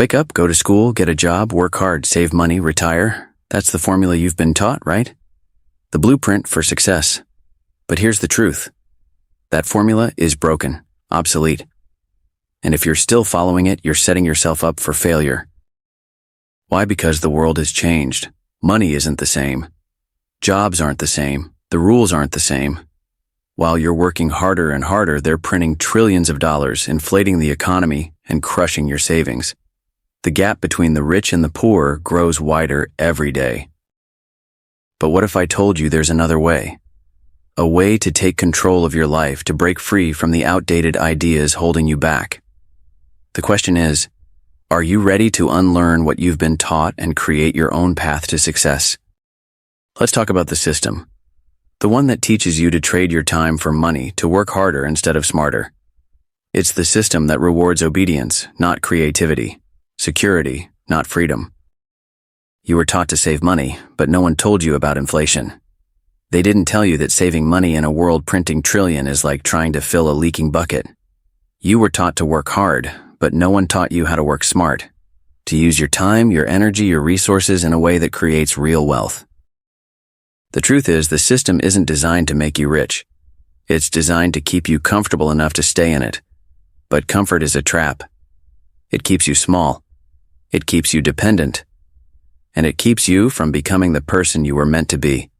Wake up, go to school, get a job, work hard, save money, retire. That's the formula you've been taught, right? The blueprint for success. But here's the truth. That formula is broken, obsolete. And if you're still following it, you're setting yourself up for failure. Why? Because the world has changed. Money isn't the same. Jobs aren't the same. The rules aren't the same. While you're working harder and harder, they're printing trillions of dollars, inflating the economy, and crushing your savings. The gap between the rich and the poor grows wider every day. But what if I told you there's another way? A way to take control of your life, to break free from the outdated ideas holding you back. The question is, are you ready to unlearn what you've been taught and create your own path to success? Let's talk about the system. The one that teaches you to trade your time for money, to work harder instead of smarter. It's the system that rewards obedience, not creativity, security, not freedom. You were taught to save money, but no one told you about inflation. They didn't tell you that saving money in a world printing trillion is like trying to fill a leaking bucket. You were taught to work hard, but no one taught you how to work smart, to use your time, your energy, your resources in a way that creates real wealth. The truth is, the system isn't designed to make you rich. It's designed to keep you comfortable enough to stay in it. But comfort is a trap. It keeps you small. It keeps you dependent. And it keeps you from becoming the person you were meant to be.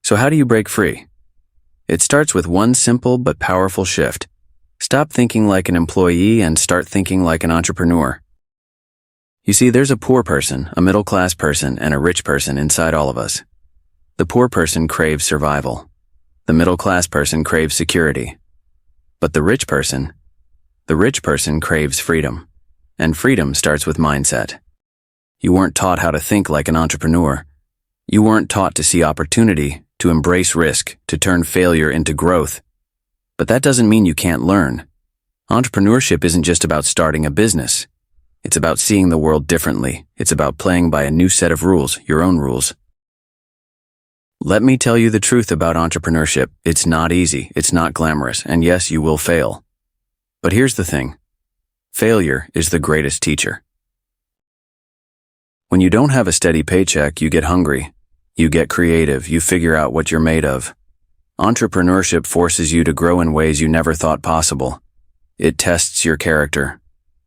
So how do you break free? It starts with one simple but powerful shift. Stop thinking like an employee and start thinking like an entrepreneur. You see, there's a poor person, a middle-class person, and a rich person inside all of us. The poor person craves survival. The middle-class person craves security. But the rich person craves freedom. And freedom starts with mindset. You weren't taught how to think like an entrepreneur. You weren't taught to see opportunity, to embrace risk, to turn failure into growth. But that doesn't mean you can't learn. Entrepreneurship isn't just about starting a business. It's about seeing the world differently. It's about playing by a new set of rules, your own rules. Let me tell you the truth about entrepreneurship. It's not easy, it's not glamorous, and yes, you will fail. But here's the thing. Failure is the greatest teacher. When you don't have a steady paycheck, you get hungry. You get creative, you figure out what you're made of. Entrepreneurship forces you to grow in ways you never thought possible. It tests your character.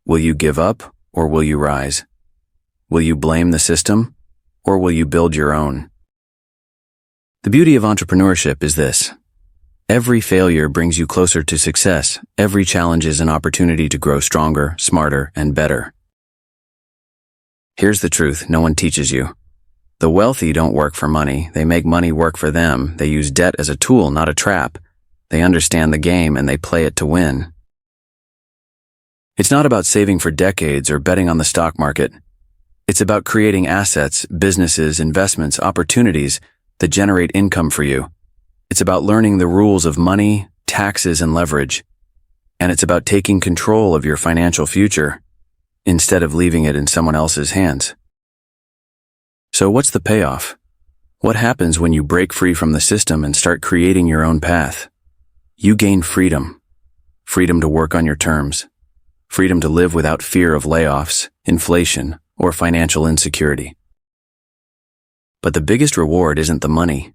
Will you give up, or will you rise? Will you blame the system, or will you build your own? The beauty of entrepreneurship is this. Every failure brings you closer to success. Every challenge is an opportunity to grow stronger, smarter, and better. Here's the truth no one teaches you. The wealthy don't work for money. They make money work for them. They use debt as a tool, not a trap. They understand the game and they play it to win. It's not about saving for decades or betting on the stock market. It's about creating assets, businesses, investments, opportunities that generate income for you. It's about learning the rules of money, taxes, and leverage. And it's about taking control of your financial future instead of leaving it in someone else's hands. So what's the payoff? What happens when you break free from the system and start creating your own path? You gain freedom. Freedom to work on your terms. Freedom to live without fear of layoffs, inflation, or financial insecurity. But the biggest reward isn't the money.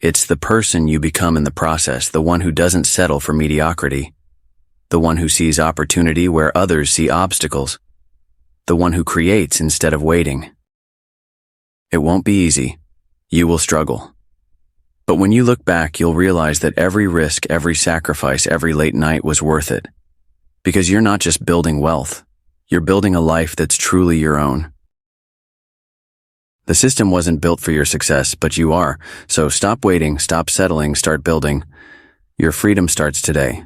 It's the person you become in the process, the one who doesn't settle for mediocrity, the one who sees opportunity where others see obstacles, the one who creates instead of waiting. It won't be easy. You will struggle. But when you look back, you'll realize that every risk, every sacrifice, every late night was worth it. Because you're not just building wealth, you're building a life that's truly your own. The system wasn't built for your success, but you are. So stop waiting, stop settling, start building. Your freedom starts today.